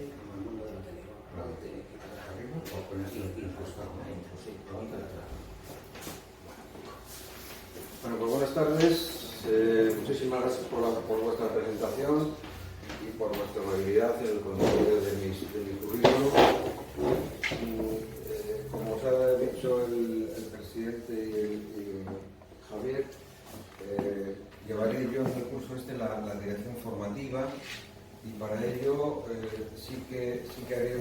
como el mundo de la televisión. Tiene que estar arriba o ponerlo incrustado, sí, pronto lateral. Bueno, pues buenas tardes. Muchísimas gracias por vuestra presentación y por vuestra amabilidad en el contenido de mi currículum. Como os ha dicho el presidente y Javier, llevaré yo en el curso la dirección formativa, y para ello sí que haré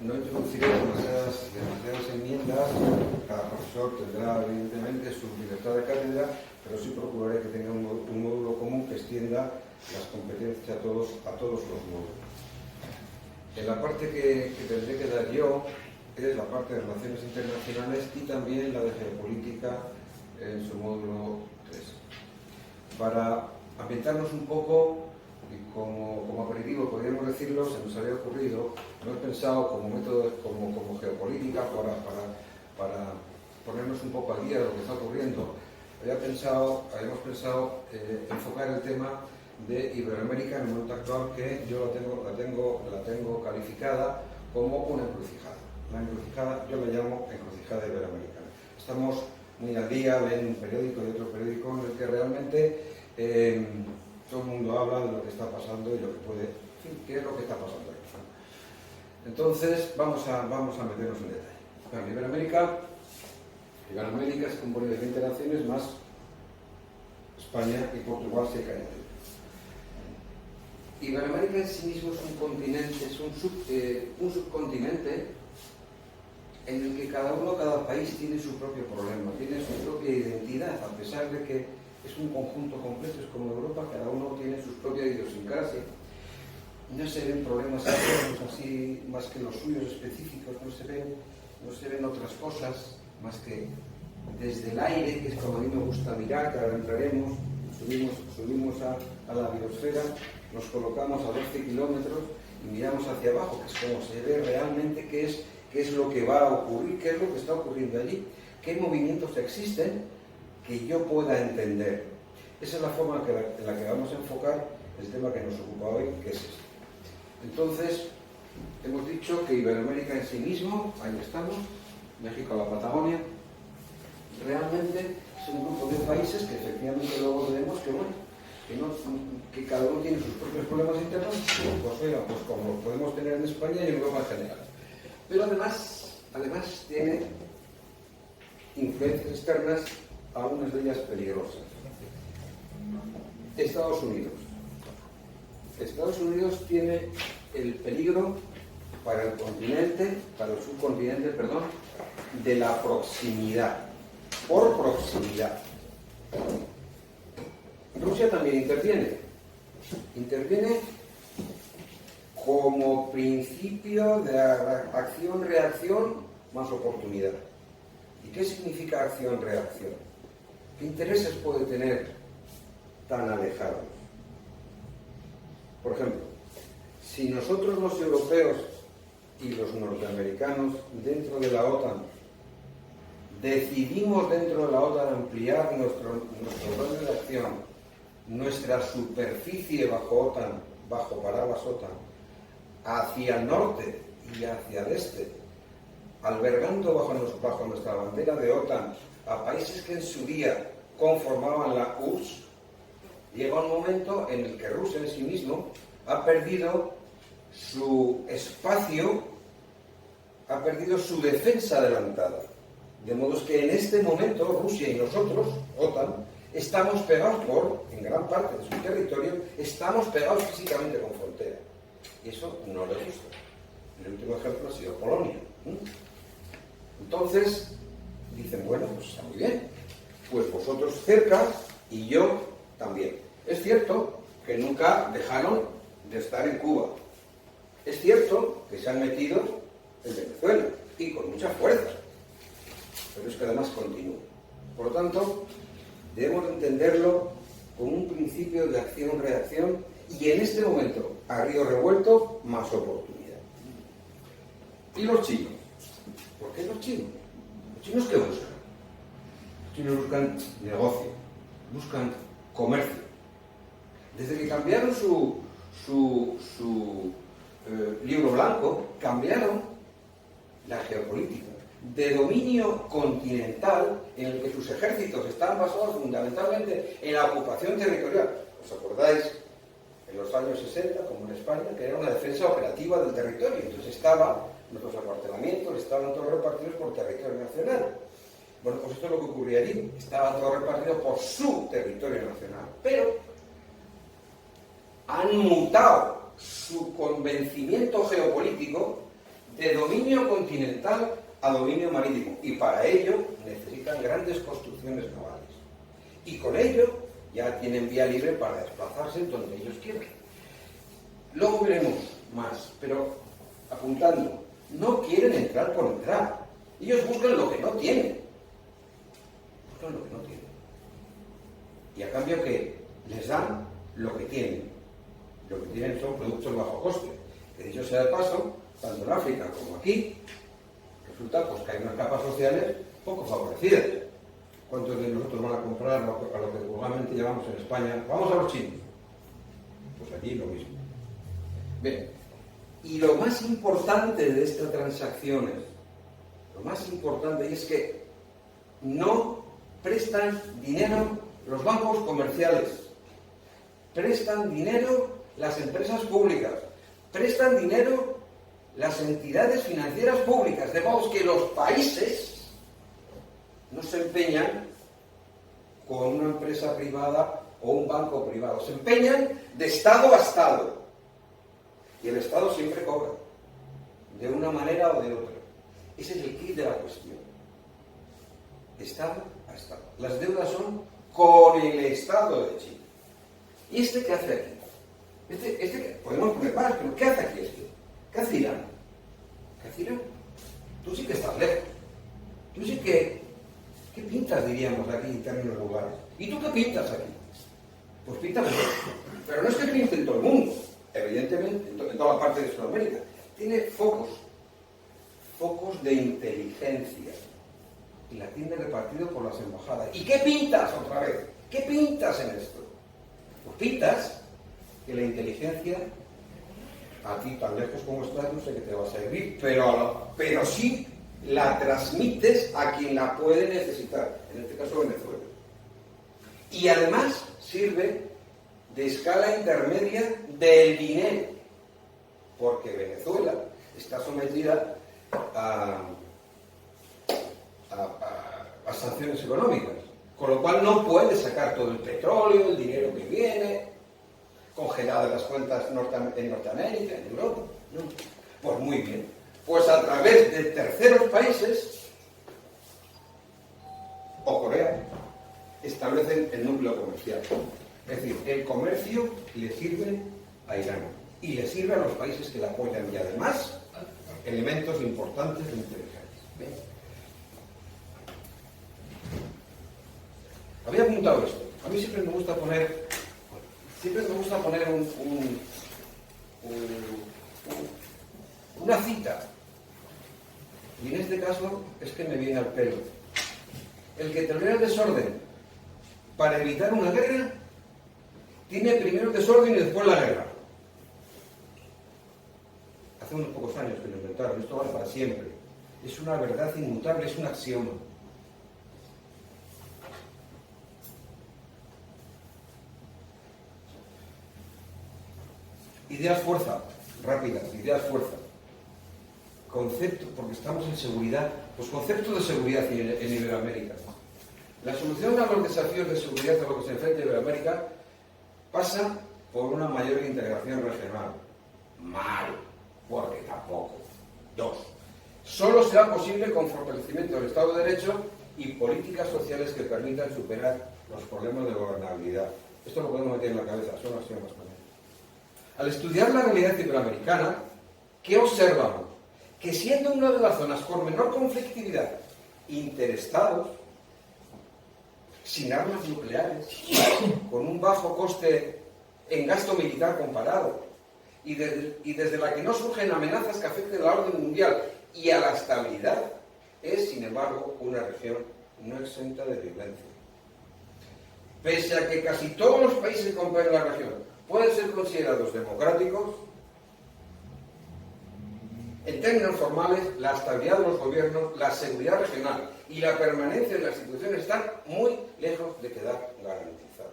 no introduciré demasiadas enmiendas. Cada profesor tendrá evidentemente su libertad de cátedra, pero sí procuraré que tenga un módulo común que extienda las competencias a todos los módulos. En la parte que tendré que dar yo es la parte de relaciones internacionales y también la de geopolítica en su módulo 3. Para ambientarnos un poco, y como aperitivo podríamos decirlo, se nos había ocurrido, no he pensado como método, como geopolítica, para ponernos un poco al día de lo que está ocurriendo. Habíamos pensado enfocar el tema de Iberoamérica en el momento actual, que yo la tengo calificada como una encrucijada. La encrucijada, yo la llamo encrucijada iberoamericana. Estamos muy al día, leen un periódico y otro periódico en el que realmente todo el mundo habla de lo que está pasando y lo que puede, en fin, qué es lo que está pasando aquí. Entonces, vamos a meternos en detalle. Bueno, Iberoamérica se compone de 20 naciones más España y Portugal se caen. Iberoamérica en sí mismo es un continente, es un subcontinente en el que cada país tiene su propio problema, tiene su propia identidad, a pesar de que es un conjunto completo, es como Europa, cada uno tiene su propia idiosincrasia. No se ven problemas internos así más que los suyos específicos, no se ven otras cosas más que desde el aire, que es como a mí me gusta mirar, que ahora entraremos, subimos a la biosfera, nos colocamos a 12 kilómetros y miramos hacia abajo, que es como se ve realmente qué es lo que va a ocurrir, qué es lo que está ocurriendo allí, qué movimientos existen que yo pueda entender. Esa es la forma en la que vamos a enfocar el tema que nos ocupa hoy, que es este. Entonces, hemos dicho que Iberoamérica en sí mismo, ahí estamos, México, la Patagonia, realmente es un grupo de países que efectivamente luego veremos que cada uno tiene sus propios problemas internos, pues como los podemos tener en España y en Europa en general. Pero además tiene influencias externas, algunas de ellas peligrosas. Estados Unidos tiene el peligro para el subcontinente, de la proximidad, por proximidad. Rusia también interviene como principio de acción-reacción más oportunidad. ¿Y qué significa acción-reacción? ¿Qué intereses puede tener tan alejados? Por ejemplo, si nosotros los europeos y los norteamericanos dentro de la OTAN decidimos dentro de la OTAN ampliar nuestro rango de acción, nuestra superficie bajo paraguas OTAN, hacia el norte y hacia el este, albergando bajo nuestra bandera de OTAN a países que en su día conformaban la URSS, llega un momento en el que Rusia en sí mismo ha perdido su espacio, ha perdido su defensa adelantada. De modo que en este momento Rusia y nosotros, OTAN, estamos pegados en gran parte de su territorio, estamos pegados físicamente con frontera. Y eso no le gusta. El último ejemplo ha sido Polonia. Entonces, dicen, bueno, pues está muy bien. Pues vosotros cerca y yo también. Es cierto que nunca dejaron de estar en Cuba. Es cierto que se han metido en Venezuela y con mucha fuerza. Pero es que además continúa. Por lo tanto, debemos entenderlo como un principio de acción-reacción y en este momento, a río revuelto, más oportunidad. ¿Y los chinos? ¿Por qué los chinos? ¿Los chinos qué buscan? Los chinos buscan negocio, buscan comercio. Desde que cambiaron su libro blanco, cambiaron la geopolítica de dominio continental, en el que sus ejércitos estaban basados fundamentalmente en la ocupación territorial. ¿Os acordáis? En los años 60, como en España, que era una defensa operativa del territorio. Entonces nuestros acuartelamientos estaban todos repartidos por territorio nacional. Bueno, pues esto es lo que ocurría allí. Estaban todos repartidos por su territorio nacional. Pero han mutado su convencimiento geopolítico de dominio continental a dominio marítimo. Y para ello necesitan grandes construcciones navales. Y con ello ya tienen vía libre para desplazarse donde ellos quieran. Luego veremos más, pero apuntando, no quieren entrar por entrar. Ellos buscan lo que no tienen. Buscan lo que no tienen. Y a cambio que les dan lo que tienen. Lo que tienen son productos de bajo coste. Que dicho sea de paso, tanto en África como aquí, resulta pues, que hay unas capas sociales poco favorecidas. ¿Cuántos de nosotros van a comprar a lo que vulgarmente llamamos en España? Vamos a los chinos. Pues allí lo mismo. Bien, y lo más importante de estas transacciones, lo más importante es que no prestan dinero los bancos comerciales, prestan dinero las empresas públicas, prestan dinero las entidades financieras públicas, de modo que los países no se empeñan con una empresa privada o un banco privado, se empeñan de Estado a Estado. Y el Estado siempre cobra, de una manera o de otra. Ese es el quid de la cuestión. Estado a Estado. Las deudas son con el Estado de Chile. ¿Y este qué hace aquí? Podemos poner más, pero ¿qué hace aquí este? ¿Qué hace Irán? ¿Qué hace Irán? Tú sí que estás lejos. Tú sí que... ¿Qué pintas, diríamos, aquí en términos vulgares? ¿Y tú qué pintas aquí? Pues pintas mucho. Pero no es que pinte en todo el mundo, evidentemente, en toda la parte de Sudamérica. Tiene focos de inteligencia. Y la tiene repartido por las embajadas. ¿Y qué pintas otra vez? ¿Qué pintas en esto? Pues pintas que la inteligencia, a ti tan lejos como estás, no sé qué te va a servir, pero sí la transmites a quien la puede necesitar, en este caso Venezuela. Y además sirve de escala intermedia del dinero, porque Venezuela está sometida a sanciones económicas, con lo cual no puede sacar todo el petróleo, el dinero que viene, congeladas las cuentas en Norteamérica, en Europa. No. Pues muy bien. Pues a través de terceros países, o Corea, establecen el núcleo comercial. Es decir, el comercio le sirve a Irán y le sirve a los países que la apoyan y además elementos importantes de inteligencia. ¿Ven? Había apuntado esto. A mí siempre me gusta poner una cita. Y en este caso es que me viene al pelo. El que tolera el desorden para evitar una guerra, tiene primero el desorden y después la guerra. Hace unos pocos años que lo inventaron, esto vale para siempre. Es una verdad inmutable, es un axioma. Ideas fuerza, rápidas, ideas fuerza. Concepto, porque estamos en seguridad, pues conceptos de seguridad en Iberoamérica. La solución a los desafíos de seguridad a los que se enfrenta Iberoamérica pasa por una mayor integración regional. Mal, porque tampoco. 2. Solo será posible con fortalecimiento del Estado de Derecho y políticas sociales que permitan superar los problemas de gobernabilidad. Esto lo podemos meter en la cabeza, son axiomas también. Al estudiar la realidad iberoamericana, ¿qué observamos? Que siendo una de las zonas con menor conflictividad, interestados, sin armas nucleares, con un bajo coste en gasto militar comparado, y desde la que no surgen amenazas que afecten a la orden mundial y a la estabilidad, es, sin embargo, una región no exenta de violencia. Pese a que casi todos los países que componen la región pueden ser considerados democráticos, En términos formales, la estabilidad de los gobiernos, la seguridad regional y la permanencia de las instituciones están muy lejos de quedar garantizados.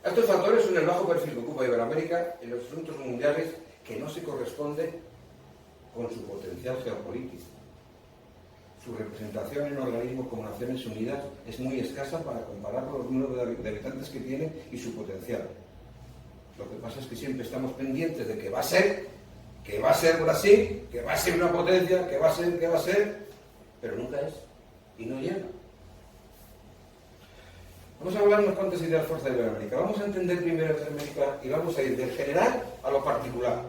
Estos factores son el bajo perfil que ocupa Iberoamérica en los asuntos mundiales, que no se corresponde con su potencial geopolítico. Su representación en organismos como Naciones Unidas es muy escasa para comparar con los números de habitantes que tiene y su potencial. Lo que pasa es que siempre estamos pendientes de que va a ser Brasil, que va a ser una potencia, que va a ser, pero nunca es, y no llega. Vamos a hablar unas cuantas ideas fuerzas de Iberoamérica. Vamos a entender primero Iberoamérica y vamos a ir del general a lo particular.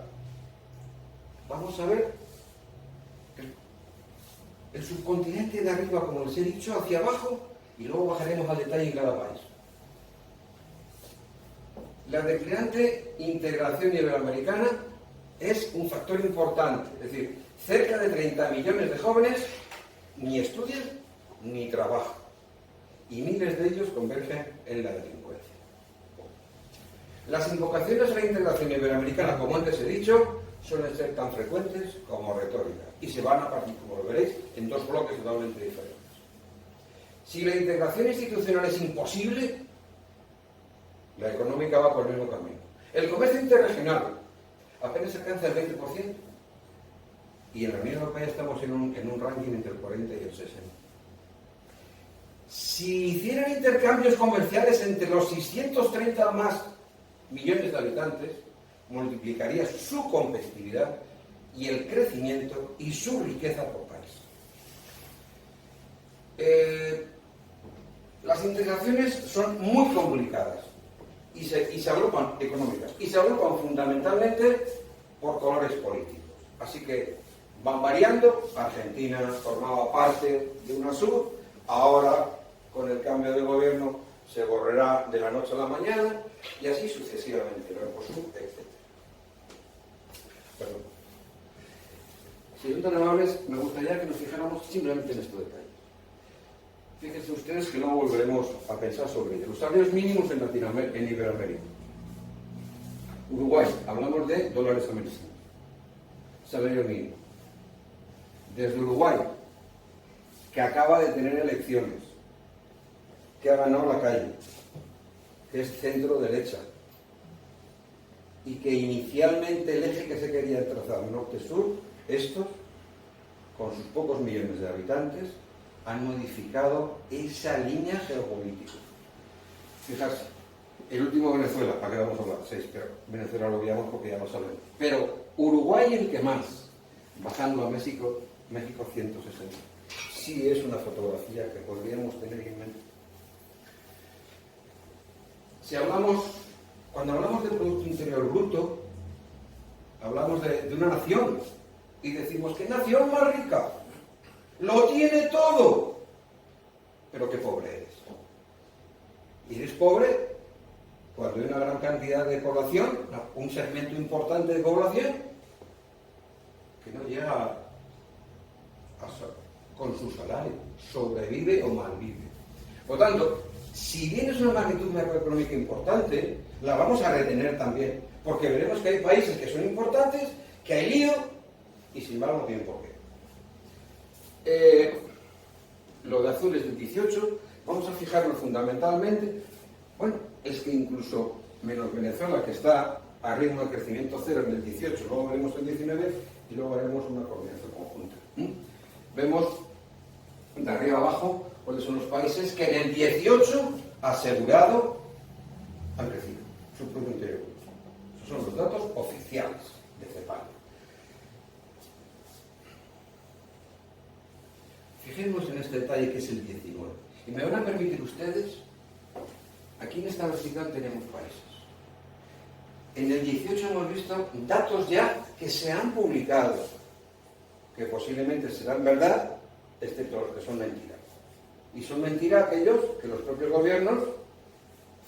Vamos a ver el subcontinente de arriba, como les he dicho, hacia abajo, y luego bajaremos al detalle en cada país. La declinante integración iberoamericana es un factor importante, es decir, cerca de 30 millones de jóvenes ni estudian ni trabajan, y miles de ellos convergen en la delincuencia. Las invocaciones a la integración iberoamericana, como antes he dicho, suelen ser tan frecuentes como retóricas, y se van a partir, como lo veréis, en dos bloques totalmente diferentes. Si la integración institucional es imposible, la económica va por el mismo camino. El comercio interregional apenas alcanza el 20%, y en la Unión Europea estamos en un ranking entre el 40 y el 60. Si hicieran intercambios comerciales entre los 630 más millones de habitantes, multiplicaría su competitividad y el crecimiento y su riqueza por país. Las integraciones son muy complicadas y se agrupan económicas, y se agrupan fundamentalmente por colores políticos. Así que van variando. Argentina formaba parte de UNASUR, ahora con el cambio de gobierno se borrará de la noche a la mañana, y así sucesivamente, el Mercosur, etc. Perdón. Si son tan amables, me gustaría que nos fijáramos simplemente en estos detalles. Fíjense ustedes que luego volveremos a pensar sobre ello. Los salarios mínimos en Iberoamérica. Uruguay, hablamos de dólares americanos. Salario mínimo. Desde Uruguay, que acaba de tener elecciones, que ha ganado la calle, que es centro derecha, y que inicialmente el eje que se quería trazar norte-sur, estos, con sus pocos millones de habitantes, han modificado esa línea geopolítica. Fijarse, el último Venezuela, ¿para qué vamos a hablar? 6, pero Venezuela lo veíamos porque ya lo sabemos. Pero Uruguay el que más, bajando a México 160. Sí es una fotografía que podríamos tener en mente. Cuando hablamos del Producto Interior Bruto, hablamos de una nación, y decimos, ¿qué nación más rica? Lo tiene todo, pero qué pobre eres. Y eres pobre cuando hay una gran cantidad de población, un segmento importante de población, que no llega con su salario, sobrevive o malvive. Por tanto, si bien es una magnitud macroeconómica importante, la vamos a retener también, porque veremos que hay países que son importantes, que hay lío, y sin embargo no tienen por qué. Lo de azul es del 18, vamos a fijarnos fundamentalmente, bueno, es que incluso menos Venezuela, que está a ritmo de crecimiento cero en el 18, luego veremos el 19 y luego haremos una coordinación conjunta. Vemos de arriba abajo cuáles son los países que en el 18 asegurado han crecido su Producto Interior Bruto. Esos son los datos oficiales de CEPAL. Fijemos en este detalle que es el 19. Y me van a permitir ustedes, aquí en esta vertical tenemos países. En el 18 hemos visto datos ya que se han publicado, que posiblemente serán verdad, excepto los que son mentiras. Y son mentiras aquellos que los propios gobiernos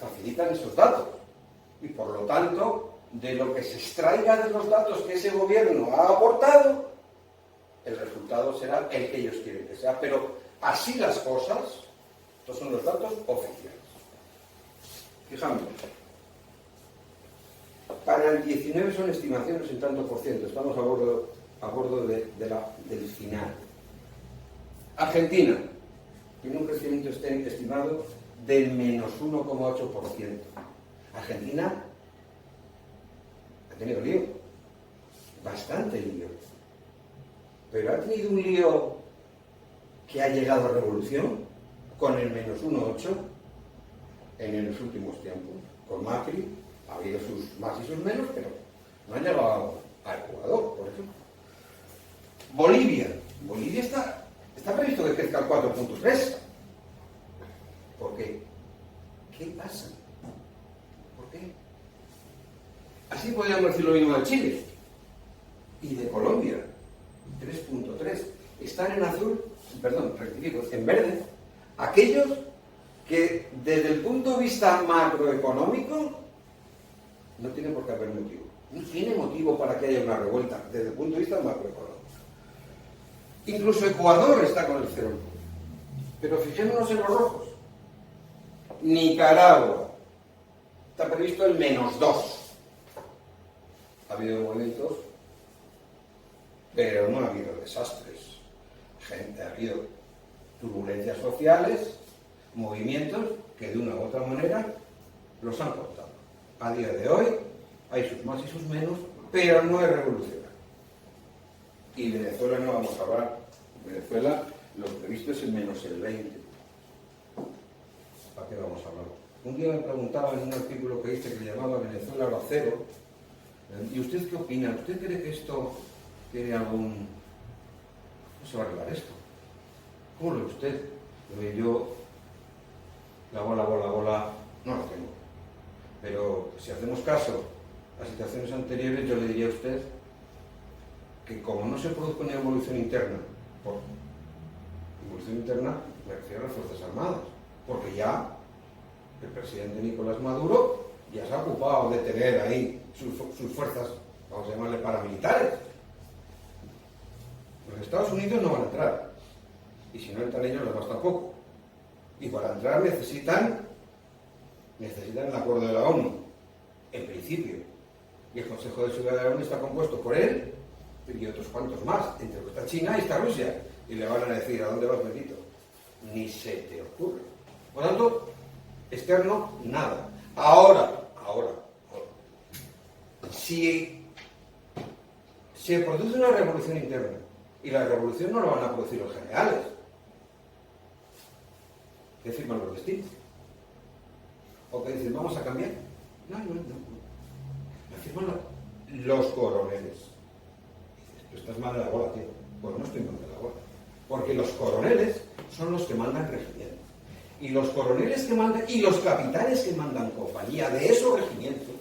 facilitan esos datos. Y por lo tanto, de lo que se extraiga de los datos que ese gobierno ha aportado, el resultado será el que ellos quieren que sea. Pero así las cosas, estos son los datos oficiales. Fijamos. Para el 19 son estimaciones en tanto por ciento, estamos a bordo a bordo del final. Argentina tiene un crecimiento estimado del menos 1,8%. Argentina ha tenido lío, bastante lío, pero ha tenido un lío que ha llegado a revolución con el menos 1,8 en los últimos tiempos. Con Macri ha habido sus más y sus menos, pero no han llegado a Ecuador, por ejemplo. Bolivia está previsto que crezca al 4,3. ¿Por qué? ¿Qué pasa? ¿Por qué? Así podríamos decir lo mismo de Chile y de Colombia, 3,3. Están en azul, perdón, rectifico, en verde, aquellos que desde el punto de vista macroeconómico no tiene por qué haber motivo. No tiene motivo para que haya una revuelta desde el punto de vista macroeconómico. Incluso Ecuador está con el 0. Pero fijémonos en los rojos. Nicaragua está previsto el -2. Ha habido movimientos, pero no ha habido desastres. Ha habido turbulencias sociales, movimientos que de una u otra manera los han cortado. A día de hoy hay sus más y sus menos, pero no es revolucionario. Y Venezuela no vamos a hablar. Venezuela lo previsto es el menos el 20. ¿Para qué vamos a hablar? Un día me preguntaban en un artículo que hice que llamaba Venezuela a cero. ¿Y usted qué opina? ¿Usted cree que esto tiene algún... ¿Cómo se va a arreglar esto? ¿Cómo lo ve usted? Yo, la bola, no la tengo. Pero si hacemos caso a situaciones anteriores, yo le diría a usted que como no se produzca una evolución interna, por evolución interna me refiero a las Fuerzas Armadas, porque ya el presidente Nicolás Maduro ya se ha ocupado de tener ahí sus fuerzas, vamos a llamarle paramilitares. Los Estados Unidos no van a entrar, y si no entran ellos, los demás tampoco. Y para entrar necesitan el acuerdo de la ONU, en principio. Y el Consejo de Seguridad de la ONU está compuesto por él y otros cuantos más, entre los que está China y está Rusia. Y le van a decir, ¿a dónde vas, Benito? Ni se te ocurre. Por lo tanto, externo, nada. Ahora, si se produce una revolución interna, y la revolución no la van a producir los generales, que firman los destinos, o que dicen, vamos a cambiar. No. La firman los coroneles. Tú estás mal de la bola, tío. Pues no estoy mal de la bola. Porque los coroneles son los que mandan regimientos. Y los coroneles que mandan, y los capitanes que mandan compañía de esos regimientos,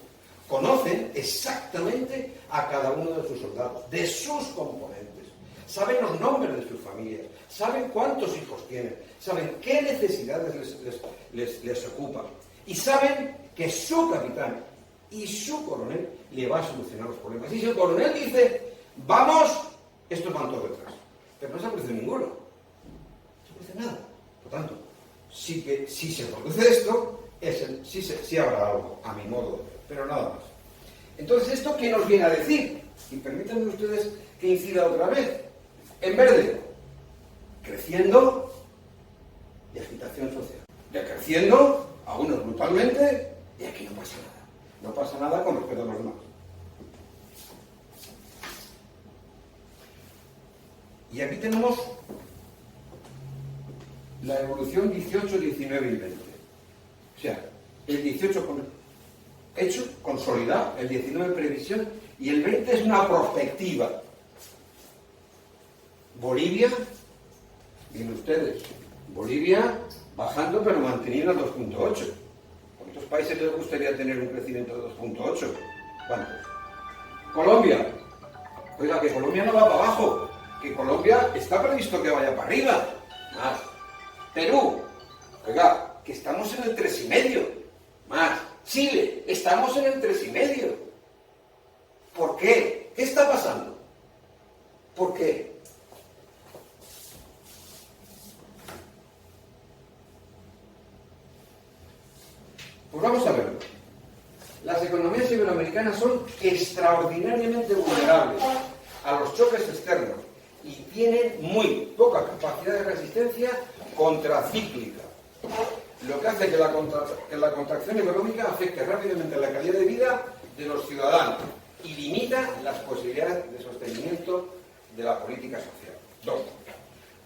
conocen exactamente a cada uno de sus soldados, de sus componentes. Saben los nombres de sus familias, saben cuántos hijos tienen, saben qué necesidades les ocupan. Y saben que su capitán y su coronel le va a solucionar los problemas. Y si el coronel dice, vamos, estos van todos detrás. Pero no se produce ninguno. No se produce nada. Por tanto, sí que si se produce esto, sí habrá algo, a mi modo de ver, pero nada más. Entonces, ¿esto qué nos viene a decir? Y permítanme ustedes que incida otra vez. En verde, creciendo y agitación social. Decreciendo, algunos brutalmente, y aquí no pasa nada. No pasa nada con respecto a los demás. Y aquí tenemos la evolución 18, 19 y 20. O sea, el 18 hecho, consolidado, el 19 previsión, y el 20 es una prospectiva. Bolivia, miren ustedes, Bolivia bajando pero manteniendo el 2,8. ¿Cuántos países les gustaría tener un crecimiento de 2,8? ¿Cuántos? Colombia. Oiga, que Colombia no va para abajo, que Colombia está previsto que vaya para arriba. Más. Perú. Oiga, que estamos en el 3,5. Más. Chile, estamos en el 3,5. ¿Por qué? ¿Qué está pasando? ¿Por qué? Pues vamos a verlo. Las economías iberoamericanas son extraordinariamente vulnerables a los choques externos y tienen muy poca capacidad de resistencia contracíclica, lo que hace que la contracción económica afecte rápidamente la calidad de vida de los ciudadanos y limita las posibilidades de sostenimiento de la política social. 2.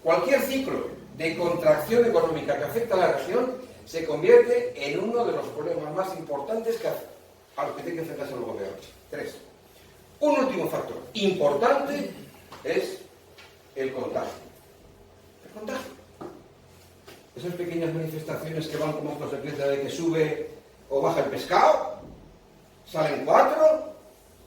Cualquier ciclo de contracción económica que afecta a la región se convierte en uno de los problemas más importantes a los que tiene que enfrentarse el gobierno. 3. Un último factor importante es el contagio. El contagio. Esas pequeñas manifestaciones que van como consecuencia de que sube o baja el pescado, salen 4,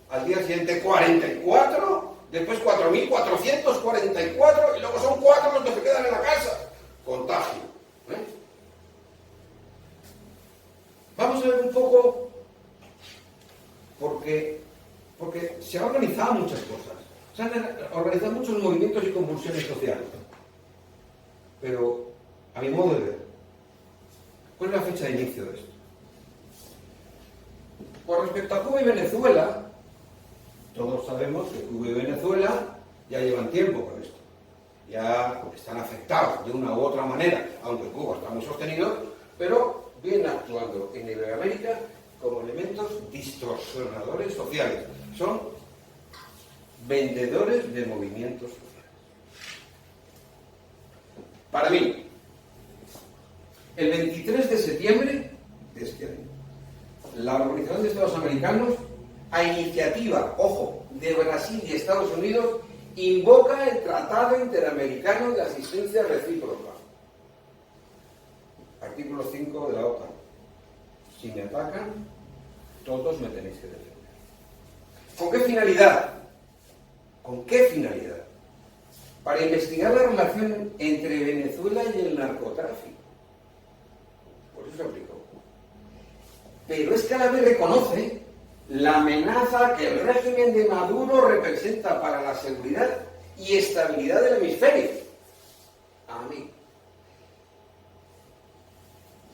al día siguiente 44, después 4.444 y luego son 4 los que se quedan en la casa. Contagio. Vamos a ver un poco, porque se han organizado muchas cosas. Se han organizado muchos movimientos y convulsiones sociales. Pero, a mi modo de ver, ¿cuál es la fecha de inicio de esto? Con respecto a Cuba y Venezuela, todos sabemos que Cuba y Venezuela ya llevan tiempo con esto. Ya están afectados de una u otra manera, aunque Cuba está muy sostenido, pero vienen actuando en Iberoamérica como elementos distorsionadores sociales. Son vendedores de movimientos sociales. Para mí, el 23 de septiembre de este año, la Organización de Estados Americanos, a iniciativa, ojo, de Brasil y Estados Unidos, invoca el Tratado Interamericano de Asistencia Recíproca. Artículo 5 de la OTAN. Si me atacan, todos me tenéis que defender. ¿Con qué finalidad? ¿Con qué finalidad? Para investigar la relación entre Venezuela y el narcotráfico. Por eso se aplicó. Pero es que a la vez reconoce la amenaza que el régimen de Maduro representa para la seguridad y estabilidad del hemisferio. A mí.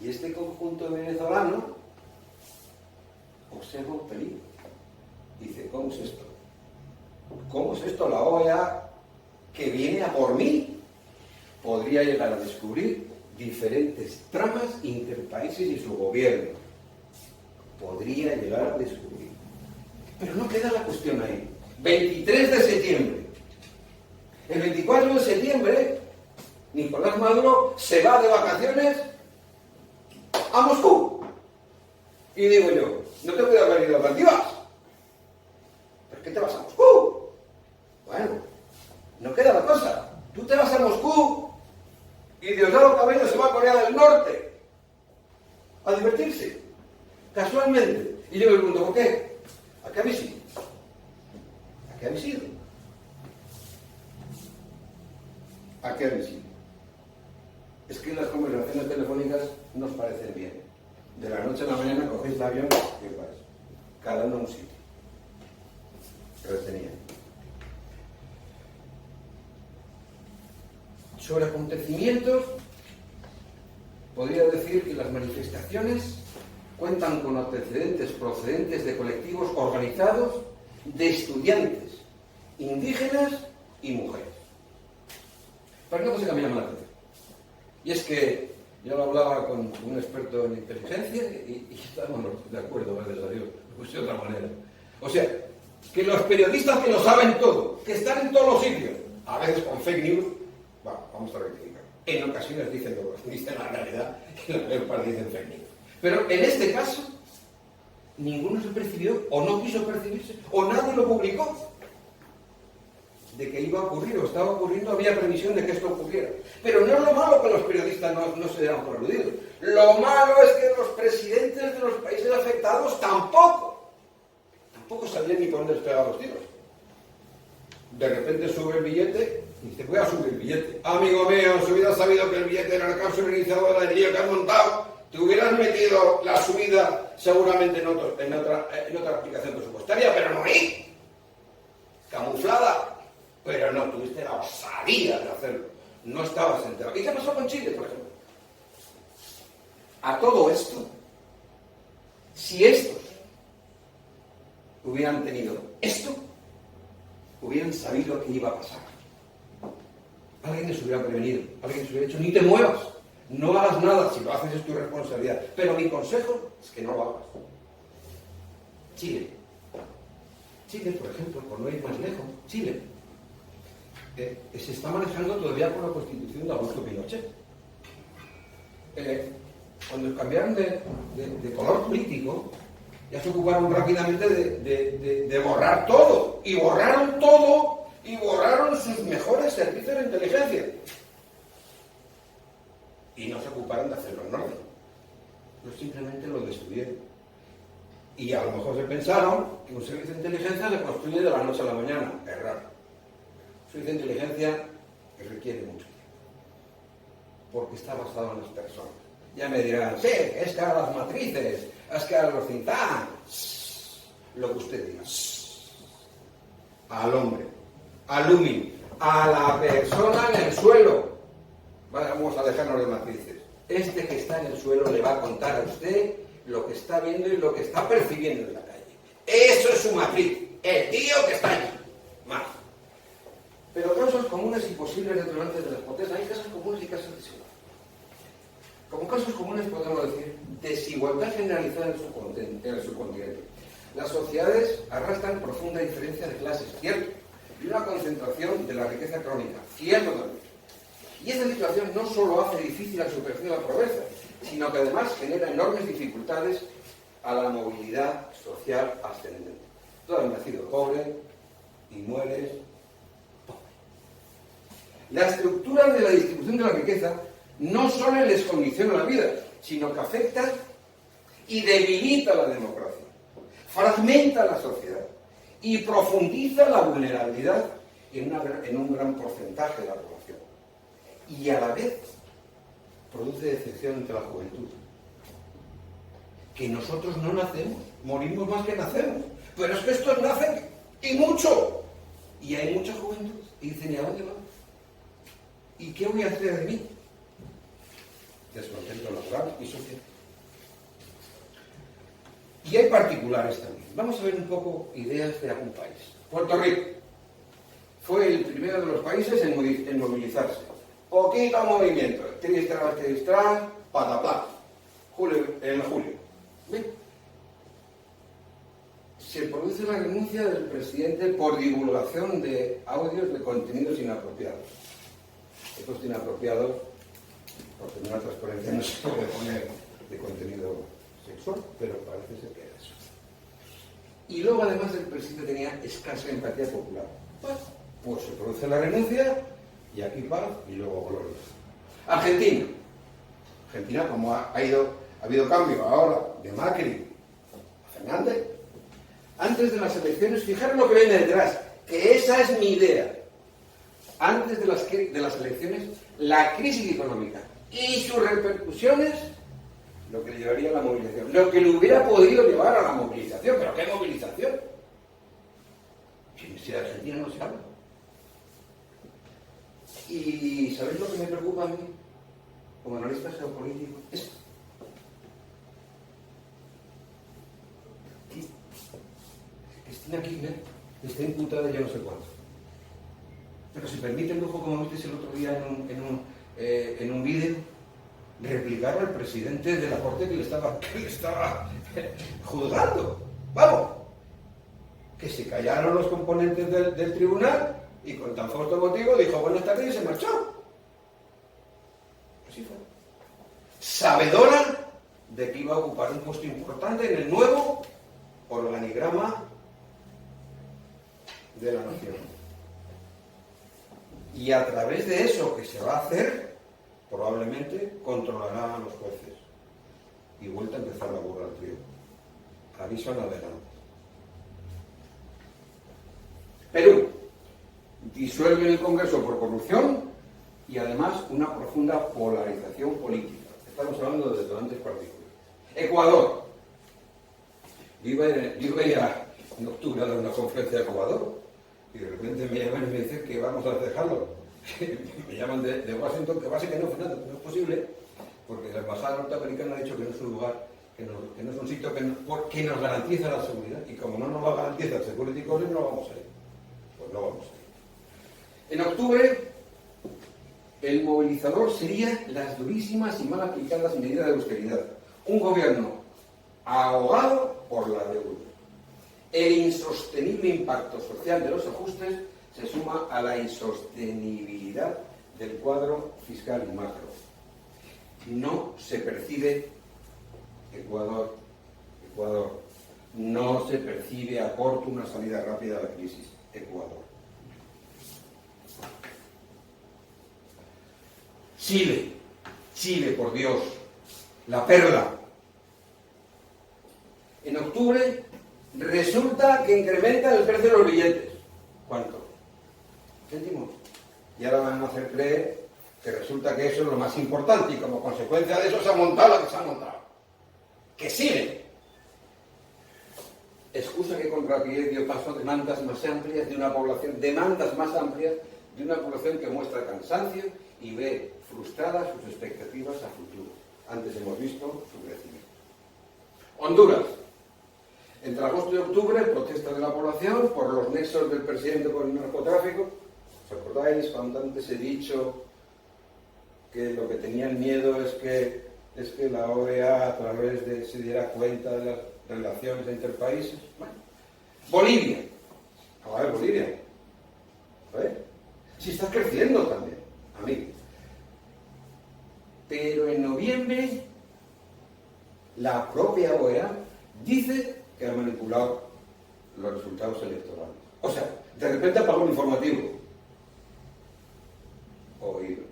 Y este conjunto venezolano observa un peligro. Dice, ¿cómo es esto? ¿Cómo es esto? La OEA que viene a por mí podría llegar a descubrir diferentes tramas interpaíses y su gobierno. Podría llegar a descubrir. Pero no queda la cuestión ahí. 23 de septiembre. El 24 de septiembre, Nicolás Maduro se va de vacaciones a Moscú. Y digo yo, no te puede haber ido a Valdivas. ¿Por qué te vas a Moscú? Bueno, no queda la cosa. Tú te vas a Moscú y Diosdado Cabello se va a Corea del Norte a divertirse, casualmente. Y yo me pregunto, ¿por qué? ¿A qué habéis ido? ¿A qué habéis ido? ¿A qué habéis ido? Es que las conversaciones telefónicas nos parecen bien. De la noche a la mañana cogéis el avión y vais. Cada uno a un sitio. Retenía. Sobre acontecimientos, podría decir que las manifestaciones cuentan con antecedentes procedentes de colectivos organizados de estudiantes, indígenas y mujeres. Pero una cosa que me llama la atención. Y es que yo lo hablaba con un experto en inteligencia y estábamos de acuerdo, gracias a Dios, pues de otra manera. O sea, que los periodistas que lo saben todo, que están en todos los sitios, a veces con fake news, vamos a rectificar. En ocasiones dicen la realidad y la mayor parte dicen fake news. Pero en este caso, ninguno se percibió, o no quiso percibirse, o nadie lo publicó, de que iba a ocurrir o estaba ocurriendo, había previsión de que esto ocurriera. Pero no es lo malo que los periodistas no se dieran por aludidos. Lo malo es que los presidentes de los países afectados tampoco sabían ni por dónde les pegaban los tiros. De repente sube el billete y dice, voy a subir el billete. Amigo mío, si hubieras sabido que el billete era el caso organizador del lío que has montado, te hubieras metido la subida seguramente en otra aplicación presupuestaria, pero no ahí. Camuflada. Pero no, tuviste la osadía de hacerlo. No estabas enterado. ¿Y qué pasó con Chile, por ejemplo? A todo esto, si estos hubieran tenido esto, hubieran sabido que iba a pasar. Alguien les hubiera prevenido, alguien les hubiera dicho, ni te muevas, no hagas nada, si lo haces es tu responsabilidad. Pero mi consejo es que no lo hagas. Chile. Chile, por ejemplo, por no ir más lejos, Chile se está manejando todavía por la constitución de Augusto Pinochet. Cuando cambiaron de color político, ya se ocuparon rápidamente de borrar todo. Y borraron todo, y borraron sus mejores servicios de inteligencia. Y no se ocuparon de hacerlo en orden. Ellos simplemente lo destruyeron. Y a lo mejor se pensaron que un servicio de inteligencia se construye de la noche a la mañana. Error. Un servicio de inteligencia que requiere mucho tiempo. Porque está basado en las personas. Ya me dirán, sí, es que ahora las matrices, es que ahora los think tanks, lo que usted diga. Al hombre, al humin, a la persona en el suelo. Vamos a dejarnos de matrices. Este que está en el suelo le va a contar a usted lo que está viendo y lo que está percibiendo en la calle. Eso es su matriz, el tío que está allí. Más. Pero casos comunes y posibles detonantes de las potencias. Hay casos comunes y casos desiguales. Como casos comunes podemos decir desigualdad generalizada en el subcontinente. Las sociedades arrastran profunda diferencia de clases, cierto, y una concentración de la riqueza crónica, cierto también. Y esta situación no solo hace difícil la superación de la pobreza, sino que además genera enormes dificultades a la movilidad social ascendente. Tú has nacido pobre y mueres pobre. La estructura de la distribución de la riqueza no solo les condiciona la vida, sino que afecta y debilita la democracia, fragmenta la sociedad y profundiza la vulnerabilidad en un gran porcentaje de la población. Y a la vez produce decepción entre la juventud. Que nosotros no nacemos, morimos más que nacemos. Pero es que estos nacen y mucho. Y hay mucha juventud. Y dicen, ¿y a dónde vamos? ¿Y qué voy a hacer de mí? Descontento laboral y social. Y hay particulares también. Vamos a ver un poco ideas de algún país. Puerto Rico fue el primero de los países en movilizarse. Poquito movimiento. Tristras, pataplá. En julio. ¿Bien? Se produce la renuncia del presidente por divulgación de audios de contenidos inapropiados. Estos inapropiados, por tener una transparencia, no se puede poner de contenido sexual, pero parece ser que era eso. Y luego, además, el presidente tenía escasa empatía popular. Pues se produce la renuncia y aquí paz y luego gloria. Argentina. Argentina, como ha habido cambio ahora de Macri a Fernández, antes de las elecciones, fijaros lo que viene detrás, que esa es mi idea. Antes de las elecciones, la crisis económica y sus repercusiones, lo que le llevaría a la movilización, lo que le hubiera podido llevar a la movilización. ¿Pero qué movilización? Si de Argentina no se habla. Y ¿sabéis lo que me preocupa a mí, como analista geopolítico? Esto. Cristina Kirchner está imputada ya no sé cuánto. Pero si permite el lujo, como visteis el otro día en un vídeo, replicar al presidente de la corte que le estaba juzgando. ¡Vamos! Que se callaron los componentes del tribunal y con tan fuerte motivo dijo buenas tardes y se marchó. Así fue. Sabedora de que iba a ocupar un puesto importante en el nuevo organigrama de la nación. Y a través de eso que se va a hacer, probablemente controlará a los jueces. Y vuelta a empezar la burra al trío. Aviso en adelante. Perú. Disuelve el Congreso por corrupción y además una profunda polarización política. Estamos hablando de detonantes particulares. Ecuador. Yo veía en octubre a dar una conferencia de Ecuador y de repente me llaman y me dicen que vamos a dejarlo. Me llaman de Washington, que básicamente no, Fernando, no es posible, porque la embajada norteamericana ha dicho que no es un lugar, que no es un sitio que nos garantiza la seguridad, y como no nos va a garantizar el security college, no vamos a ir. Pues luego vamos a ver. En octubre, el movilizador sería las durísimas y mal aplicadas medidas de austeridad. Un gobierno ahogado por la deuda. El insostenible impacto social de los ajustes se suma a la insostenibilidad del cuadro fiscal y macro. No se percibe, Ecuador, no se percibe a corto una salida rápida de la crisis, Ecuador. Chile, por Dios, la perla. En octubre resulta que incrementa el precio de los billetes. ¿Cuánto? Céntimos. Y ahora van a hacer creer que resulta que eso es lo más importante y como consecuencia de eso se ha montado lo que se ha montado. Que sigue. Excusa que con rapidez dio paso a demandas más amplias de una población que muestra cansancio y ve frustradas sus expectativas a futuro. Antes hemos visto su crecimiento. Honduras. Entre agosto y octubre, protestas de la población por los nexos del presidente con el narcotráfico. ¿Os acordáis cuando antes he dicho que lo que tenían miedo es que la OEA a través de se diera cuenta de las relaciones entre países? Bueno. Bolivia. A ver, Bolivia. A ver. Sí está creciendo también, amigo. Pero en noviembre la propia OEA dice que ha manipulado los resultados electorales. O sea, de repente apagó un informativo. Oído.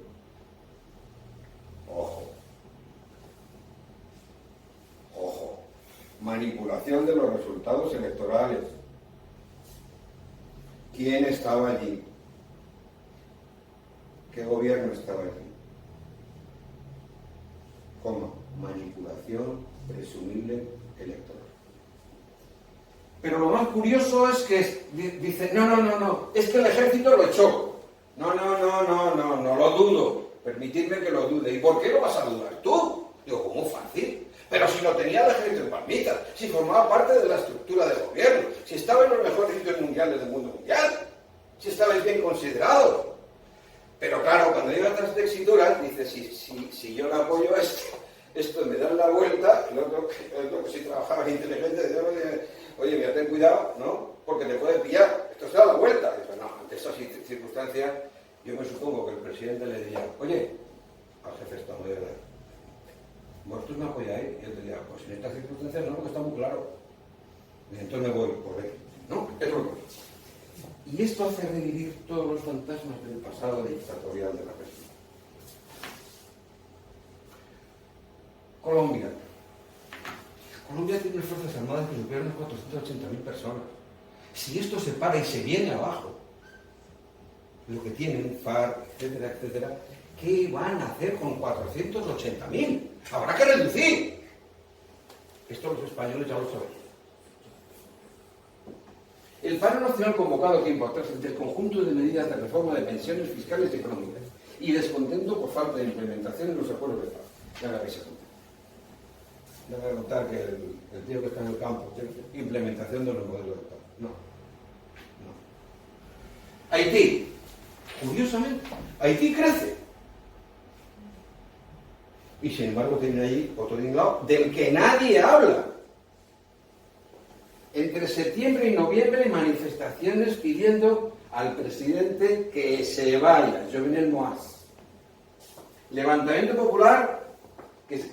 Ojo. Manipulación de los resultados electorales. ¿Quién estaba allí? ¿Qué gobierno estaba allí? ¿Cómo? Manipulación presumible electoral. Pero lo más curioso es que dice, no, es que el ejército lo echó. No, lo dudo. Permitidme que lo dude. ¿Y por qué lo vas a dudar tú? Digo, ¿cómo fácil? Pero si lo tenía el ejército en Palmitas, si formaba parte de la estructura del gobierno, si estaba en los mejores sitios mundiales del mundo mundial, si estabais bien considerados. Pero claro, cuando llega a estas texturas, dice, si yo no apoyo esto me dan la vuelta, el otro que si trabajaba inteligente, dice, oye, mira, ten cuidado, ¿no? Porque te puede pillar, esto se da la vuelta. Dice, no, ante esas circunstancias, yo me supongo que el presidente le diría, oye, al jefe de Estado de verdad, ¿vosotros me apoyáis? Y él diría, pues en estas circunstancias no, porque está muy claro. Y entonces me voy por ahí, ¿no? Es lo que es. Y esto hace revivir todos los fantasmas del pasado dictatorial de la región. Colombia. Colombia tiene unas fuerzas armadas que superan las 480.000 personas. Si esto se para y se viene abajo, lo que tienen, FARC, etcétera, ¿qué van a hacer con 480.000? Habrá que reducir. Esto los españoles ya lo saben. El paro nacional convocado tiempo atrás entre el conjunto de medidas de reforma de pensiones fiscales y económicas y descontento por falta de implementación en los acuerdos de paz. Ya me vais a contar. Ya me voy a contar que el tío que está en el campo, implementación de los modelos de paz. No. Haití. Curiosamente, Haití crece. Y sin embargo tiene ahí otro tinglao del que nadie habla. Entre septiembre y noviembre, manifestaciones pidiendo al presidente que se vaya, Jovenel Moïse. Levantamiento popular que se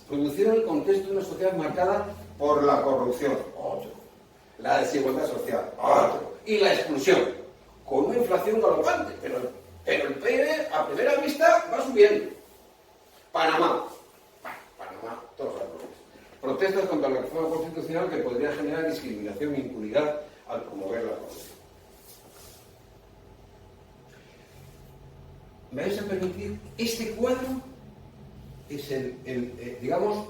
produciera en el contexto de una sociedad marcada por la corrupción, otro. La desigualdad social, otro. Y la exclusión, con una inflación galopante, pero el PIB a primera vista va subiendo. Panamá, todos los problemas. Protestas contra la reforma constitucional que podría generar discriminación e impunidad al promover la corrupción. ¿Me vais a permitir? Este cuadro es digamos,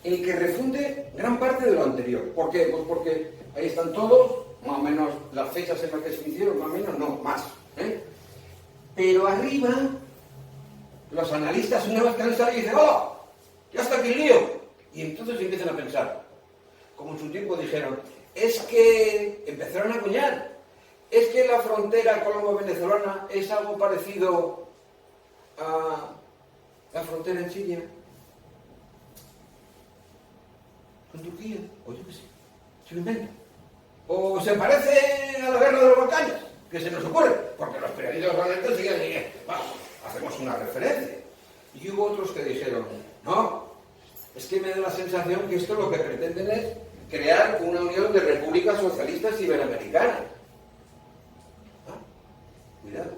el que refunde gran parte de lo anterior. ¿Por qué? Pues porque ahí están todos, más o menos las fechas en las que se hicieron, más o menos, no, más. Pero arriba, los analistas una vez cansados y dicen, ¡oh! Ya está aquí el lío. Y entonces empiezan a pensar, como en su tiempo dijeron, es que empezaron a acuñar, ¿Es que la frontera colombo-venezolana es algo parecido a la frontera en Siria? ¿Con Turquía? O yo qué sé. Se lo invento. ¿O se parece a la guerra de los Balcanes? Que se nos ocurre. Porque los periodistas honestos siguen diciendo, vamos, hacemos una referencia. Y hubo otros que dijeron, no, es que me da la sensación que esto lo que pretenden es crear una unión de repúblicas socialistas iberoamericanas. ¿Ah? Cuidado.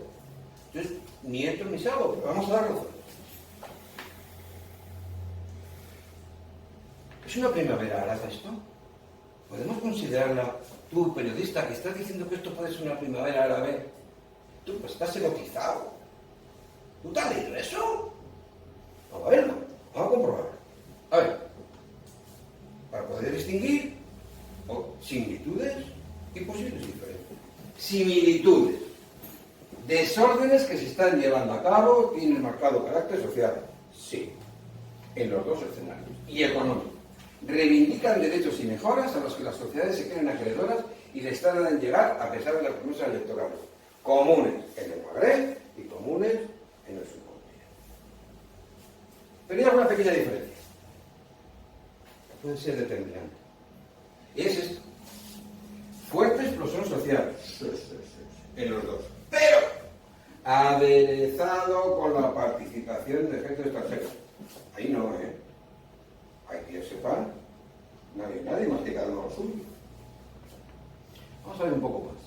Entonces, ni entro ni salgo, pero vamos a dar razón. ¿Es una primavera árabe esto? ¿Podemos considerarla, tú, periodista, que estás diciendo que esto puede ser una primavera árabe? Tú, pues estás erotizado. ¿Tú te has leído eso? Vamos a verlo, vamos a comprobarlo. A ver, para poder distinguir similitudes y posibles diferencias. Similitudes. Desórdenes que se están llevando a cabo tienen marcado carácter social. Sí, en los dos escenarios. Y económico. Reivindican derechos y mejoras a los que las sociedades se creen acreedoras y les tardan en llegar a pesar de las promesas electorales. Comunes en el Magreb y comunes en el subcontinente. Pero hay alguna pequeña diferencia. Puede ser determinante. Y es esto. Fuerte explosión social. En los dos. Pero aderezado con la participación de gente extranjera. Ahí no, Hay que sepan. Nadie masticado lo suyo. Vamos a ver un poco más.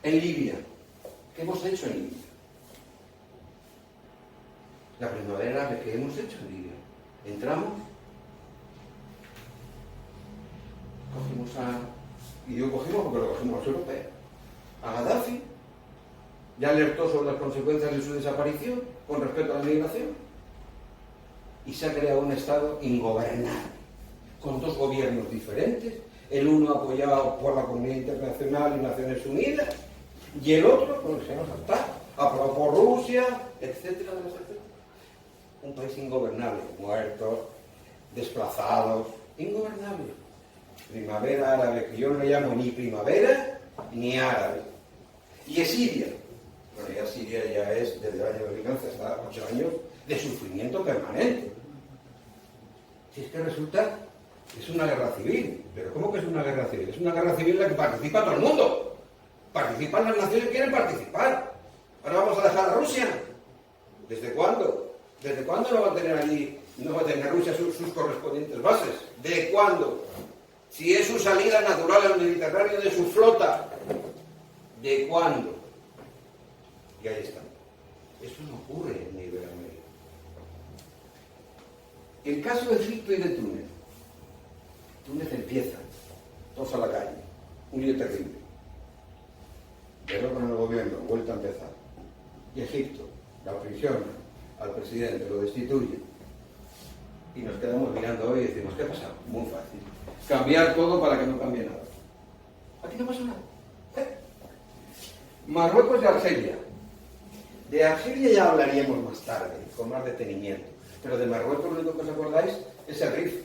En Libia. ¿Qué hemos hecho en Libia? La primavera árabe que hemos hecho en Libia. Entramos, y digo cogimos porque lo cogimos los europeos, a Gaddafi, ya alertó sobre las consecuencias de su desaparición con respecto a la migración, y se ha creado un Estado ingobernable, con dos gobiernos diferentes, el uno apoyado por la comunidad internacional y Naciones Unidas, y el otro, con el señor Assad, aprobado por Rusia, etcétera, etcétera. Un país ingobernable, muertos, desplazados, ingobernable. Primavera árabe, que yo no le llamo ni primavera ni árabe. Y es Siria. Bueno, ya Siria ya es, desde el año 2011 hasta 8 años, de sufrimiento permanente. Si es que resulta que es una guerra civil. ¿Pero cómo que es una guerra civil? Es una guerra civil en la que participa todo el mundo. Participan las naciones que quieren participar. Ahora vamos a dejar a Rusia. ¿Desde cuándo? ¿Desde cuándo no va a tener allí, no va a tener Rusia sus correspondientes bases? ¿De cuándo? Si es su salida natural al Mediterráneo de su flota, ¿de cuándo? Y ahí está. Eso no ocurre en Iberoamérica. El caso de Egipto y de Túnez. Túnez empieza, todos a la calle, un lío terrible. Pero con el gobierno, vuelta a empezar. Y Egipto, la prisión al presidente, lo destituye. Y nos quedamos mirando hoy y decimos, ¿qué ha pasado? Muy fácil. Cambiar todo para que no cambie nada. Aquí no pasa nada. Marruecos y Argelia. De Argelia ya hablaríamos más tarde, con más detenimiento. Pero de Marruecos lo único que os acordáis es el RIF.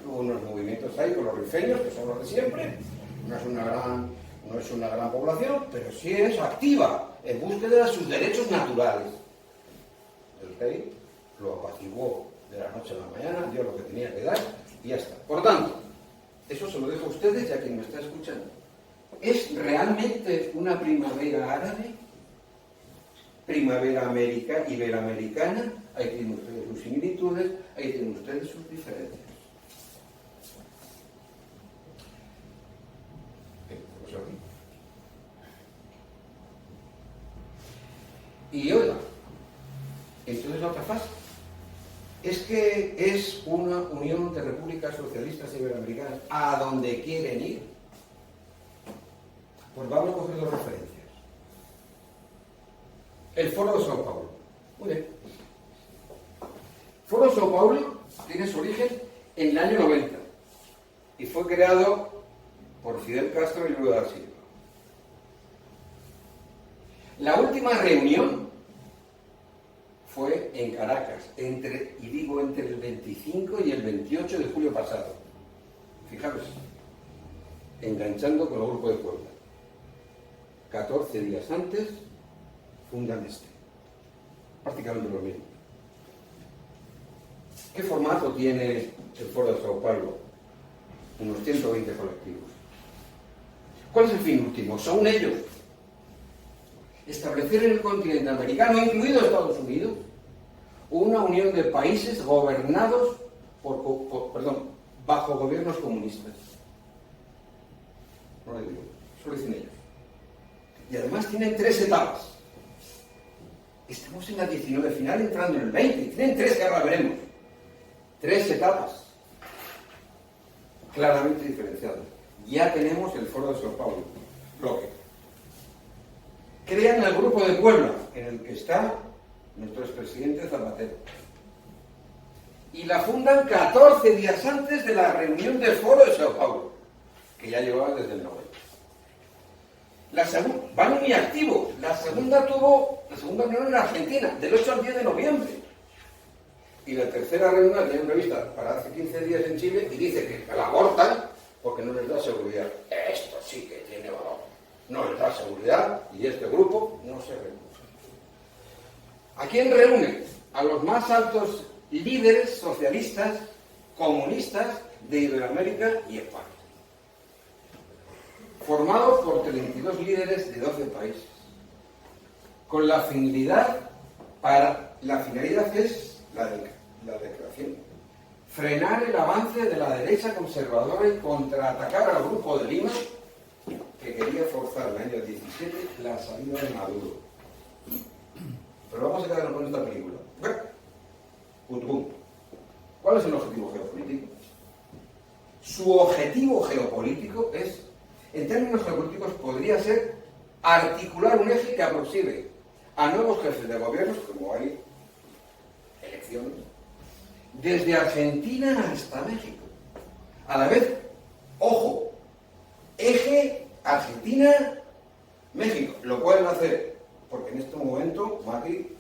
Hubo unos movimientos ahí con los rifeños, que son los de siempre. No es una gran población, pero sí es activa en búsqueda de sus derechos naturales. El rey lo apaciguó de la noche a la mañana, dio lo que tenía que dar y ya está. Por tanto, eso se lo dejo a ustedes y a quien me está escuchando. ¿Es realmente una primavera árabe? ¿Primavera iberoamericana? Ahí tienen ustedes sus similitudes, ahí tienen ustedes sus diferencias. Y oiga, entonces la otra fase es que es una unión de repúblicas socialistas iberoamericanas a donde quieren ir. Pues vamos a coger dos referencias. El Foro de Sao Paulo. Muy bien. Foro de Sao Paulo tiene su origen en el año 90 y fue creado por Fidel Castro y Lula da Silva. La última reunión fue en Caracas, entre el 25 y el 28 de julio pasado. Fijaros, enganchando con el Grupo de Puebla. 14 días antes fundan este. Prácticamente lo mismo. ¿Qué formato tiene el Foro de Sao Paulo? Unos 120 colectivos. ¿Cuál es el fin último? Son ellos. Establecer en el continente americano, incluido Estados Unidos, una unión de países gobernados bajo gobiernos comunistas. No lo digo, eso lo dicen ellos. Y además tienen 3 etapas. Estamos en la 19 final, entrando en el 20. Tienen 3 que ahora veremos. 3 etapas. Claramente diferenciadas. Ya tenemos el Foro de Sao Paulo. Bloque. Crean el Grupo de Puebla, en el que está nuestro expresidente Zapatero. Y la fundan 14 días antes de la reunión del Foro de Sao Paulo, que ya llevaba desde el 90. Van muy activos. La segunda reunión en Argentina, del 8 al 10 de noviembre. Y la tercera reunión la tienen prevista para hace 15 días en Chile y dice que la abortan porque no les da seguridad. Esto sí que tiene valor. No les da seguridad y este grupo no se reúne. ¿A quién reúne? A los más altos líderes socialistas, comunistas de Iberoamérica y España. Formados por 32 líderes de 12 países. Con la finalidad es la declaración. Frenar el avance de la derecha conservadora y contraatacar al Grupo de Lima, que quería forzar en el año 17 la salida de Maduro. Pero vamos a quedarnos con esta película. ¿Cuál es el objetivo geopolítico? Su objetivo geopolítico es, en términos geopolíticos, podría ser articular un eje que aproxime a nuevos jefes de gobiernos, como hay elecciones, desde Argentina hasta México. A la vez, ojo, eje Argentina-México. Lo pueden hacer porque en este momento Macri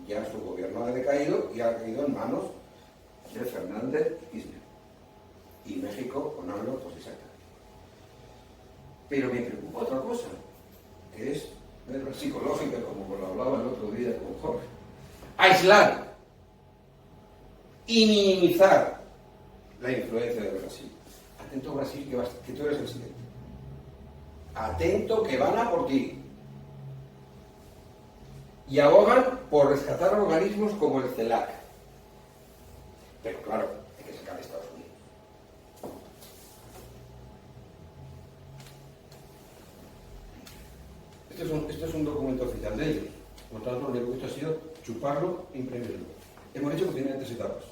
ya su gobierno ha decaído y ha caído en manos de Fernández y Kirchner. Y México con AMLO, pues exactamente. Pero me preocupa otra cosa, que es guerra psicológica, como lo hablaba el otro día con Jorge. Aislar y minimizar la influencia de Brasil. Atento, Brasil, que tú eres el siguiente. Atento, que van a por ti. Y abogan por rescatar organismos como el CELAC. Pero claro, hay que sacar a Estados Unidos. Esto es un documento oficial de ellos. Por lo tanto, lo único que he hecho ha sido chuparlo e imprimirlo. Hemos dicho que tiene 3 etapas.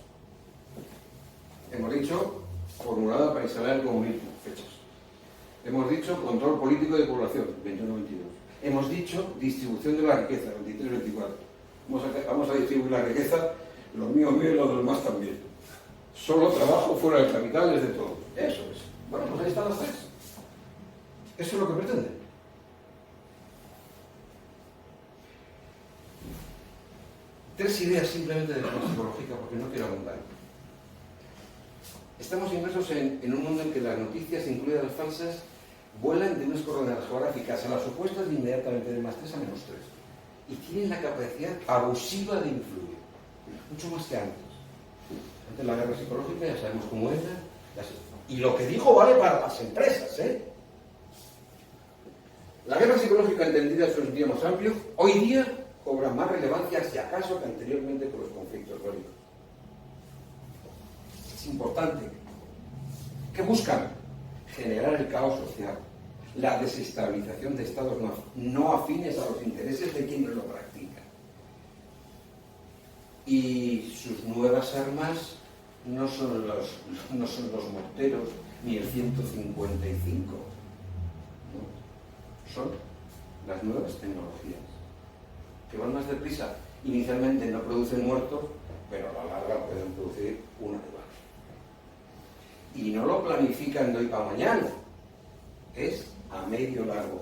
Hemos dicho formulada para instalar el comunismo, fechas. Hemos dicho control político de población, 21-22. Hemos dicho distribución de la riqueza, 23-24. Vamos a distribuir la riqueza, lo mío y lo de los demás también. Solo trabajo fuera del capital es de todo. Eso es. Bueno, pues ahí están las 3. Eso es lo que pretenden. Tres ideas simplemente de forma psicológica, porque no quiero abundar. Estamos inmersos en un mundo en que las noticias, incluidas las falsas, vuelan de unas coordenadas geográficas a las supuestas de inmediatamente de +3 a -3. Y tienen la capacidad abusiva de influir, mucho más que antes. Antes la guerra psicológica, ya sabemos cómo era. Y lo que digo vale para las empresas, ¿eh? La guerra psicológica, entendida en su sentido más amplio, hoy día cobra más relevancia, si acaso, que anteriormente con los conflictos bélicos. Es importante. ¿Qué buscan? Generar el caos social, la desestabilización de estados no afines a los intereses de quienes lo practican. Y sus nuevas armas no son los morteros ni el 155, no. Son las nuevas tecnologías, que van más deprisa. Inicialmente no producen muertos, pero a la larga pueden producir una de baja. Y no lo planifican de hoy para mañana, es a medio largo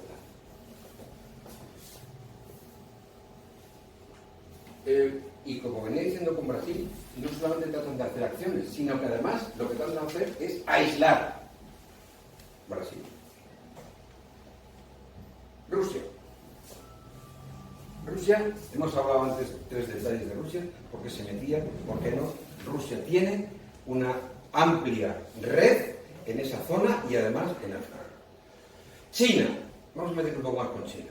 plazo. Y como venía diciendo con Brasil, no solamente tratan de hacer acciones, sino que además lo que tratan de hacer es aislar Brasil. Rusia. Rusia, hemos hablado antes 3 detalles de Rusia, por qué se metía, por qué no. Rusia tiene una amplia red en esa zona y además en África. China, vamos a meter un poco más con China.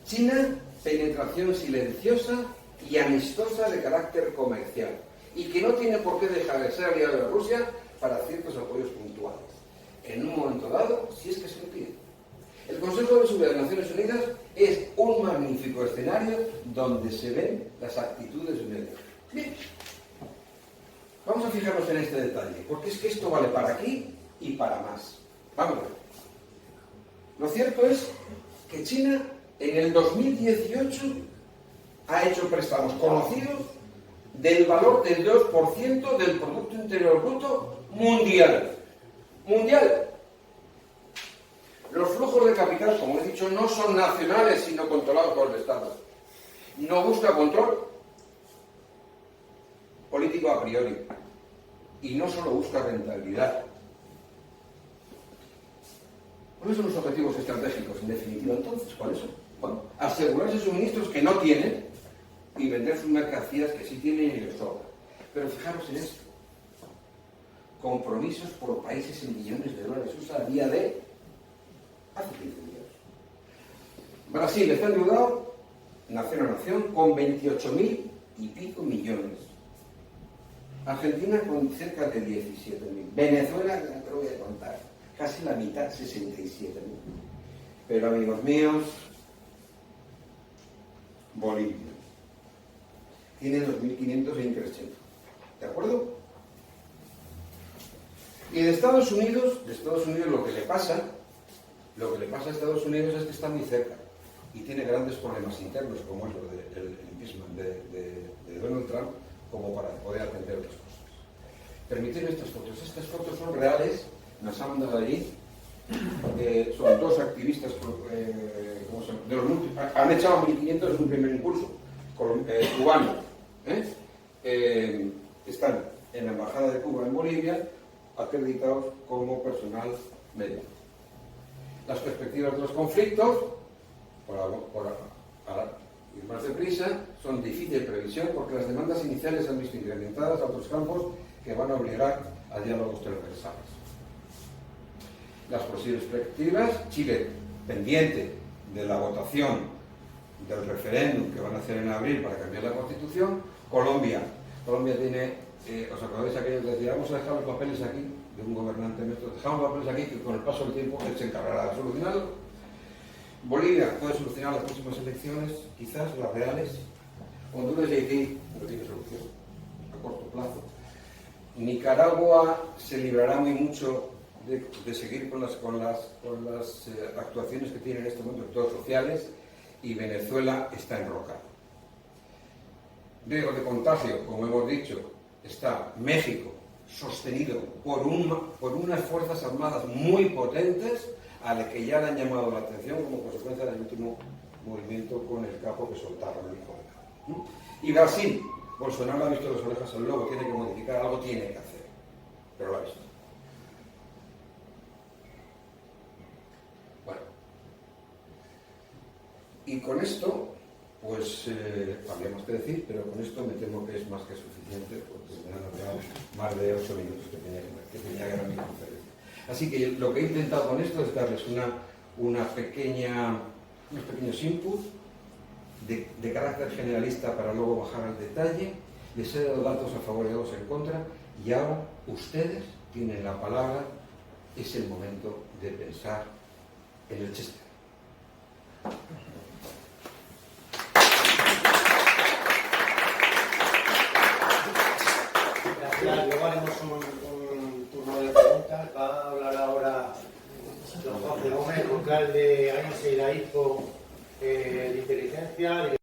China, penetración silenciosa y amistosa de carácter comercial y que no tiene por qué dejar de ser aliado de Rusia para ciertos apoyos puntuales. En un momento dado, si es que se lo pide. El Consejo de Seguridad de las Naciones Unidas es un magnífico escenario donde se ven las actitudes de un. Bien, vamos a fijarnos en este detalle, porque es que esto vale para aquí y para más. Vamos a ver. Lo cierto es que China en el 2018 ha hecho préstamos conocidos del valor del 2% del Producto Interior Bruto mundial. Mundial. Los flujos de capital, como he dicho, no son nacionales, sino controlados por el Estado. No busca control político a priori. Y no solo busca rentabilidad. ¿Cuáles son los objetivos estratégicos, en definitiva, entonces? ¿Cuáles son? Bueno, asegurarse suministros que no tienen y vender sus mercancías que sí tienen y les sobra. Pero fijaros en esto. Compromisos por países en millones de dólares. Usa a día de hace 15 días. Brasil está endeudado, nación a nación, con 28.000 y pico millones. Argentina con cerca de 17.000. Venezuela, ya te lo voy a contar, casi la mitad, 67.000. Pero amigos míos, Bolivia tiene 2.500 e increciendo. ¿De acuerdo? Y de Estados Unidos lo que le pasa a Estados Unidos es que está muy cerca y tiene grandes problemas internos, como es lo del impeachment de Donald Trump, como para poder atender otras cosas. Permitidme estas fotos. Estas fotos son reales, nos han mandado allí. Son 2 activistas de los han echado 1.500 en un primer impulso, cubanos. Están en la Embajada de Cuba en Bolivia, acreditados como personal médico. Las perspectivas de los conflictos, por ir más deprisa, son de difícil previsión porque las demandas iniciales han visto incrementadas a otros campos que van a obligar a diálogos transversales. Las posibles perspectivas: Chile, pendiente de la votación del referéndum que van a hacer en abril para cambiar la Constitución. Colombia tiene, ¿os acordáis aquello que decía, vamos a dejar los papeles aquí, de un gobernante nuestro, dejamos los papeles aquí que con el paso del tiempo él se encargará de solucionarlo? Bolivia puede solucionar las próximas elecciones, quizás las reales. Honduras y Haití no tiene solución a corto plazo. Nicaragua se librará muy mucho de seguir con las actuaciones que tiene en este momento, sectores sociales, y Venezuela está enrocada. Riesgo de contagio, como hemos dicho, está México, sostenido por unas fuerzas armadas muy potentes, a las que ya le han llamado la atención como consecuencia del último movimiento con el capo que soltaron el hijo de Cabo. Y Brasil, Bolsonaro ha visto las orejas al lobo, tiene que modificar algo, tiene que hacer, pero lo ha visto. Bueno, y con esto, pues, habríamos que decir, pero con esto me temo que es más que suficiente, porque me han hablado más de 8 minutos que tenía que dar mi conferencia. Así que lo que he intentado con esto es darles unos pequeños inputs de carácter generalista para luego bajar al detalle. Les he dado datos a favor y datos en contra, y ahora ustedes tienen la palabra. Es el momento de pensar en el Chester. Gracias. Luego haremos un turno de preguntas. Va a hablar ahora don José Gómez, vocal de AENSE y la IFO de inteligencia.